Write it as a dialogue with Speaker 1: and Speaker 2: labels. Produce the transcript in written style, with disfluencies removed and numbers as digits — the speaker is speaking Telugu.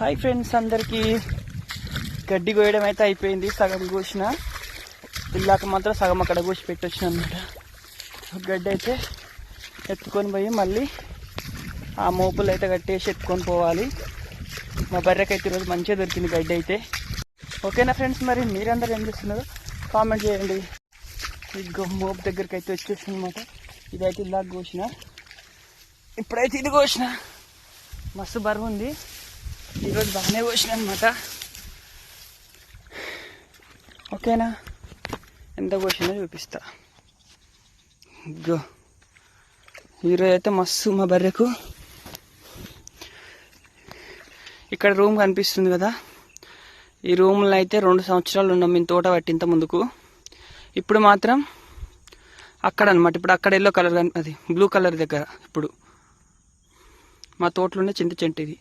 Speaker 1: హాయ్ ఫ్రెండ్స్, అందరికీ గడ్డి కోయడం అయితే అయిపోయింది. సగం కోసిన, ఇల్లాక మాత్రం సగం అక్కడ కోసి పెట్టొచ్చిన అనమాట. గడ్డి అయితే ఎత్తుకొని పోయి మళ్ళీ ఆ మోపులు అయితే కట్టేసి ఎత్తుకొని పోవాలి. మా బర్రెకైతే ఈరోజు మంచిగా దొరికింది గడ్డి అయితే. ఓకేనా ఫ్రెండ్స్, మరి మీరందరూ ఏం చేస్తున్నారు కామెంట్ చేయండి. ఇదిగో మోపు దగ్గరికి అయితే వచ్చేసింది అనమాట. ఇదైతే ఇల్లాక కోసిన, ఇప్పుడైతే ఇది కోసిన. మస్తు బరువు ఉంది, ఈరోజు బాగానే కోసిన అనమాట. ఓకేనా, ఎంత కోసినా చూపిస్తా. ఈరోజు అయితే మస్తు మా బర్రెకు. ఇక్కడ రూమ్ కనిపిస్తుంది కదా, ఈ రూమ్లో అయితే 2 సంవత్సరాలు ఉన్నాం మేము తోట పట్టింత ముందుకు. ఇప్పుడు మాత్రం అక్కడ అనమాట. ఇప్పుడు అక్కడ ఎల్లో కలర్ అది బ్లూ కలర్ దగ్గర ఇప్పుడు మా తోటలోనే చింత చెంటు ఇది.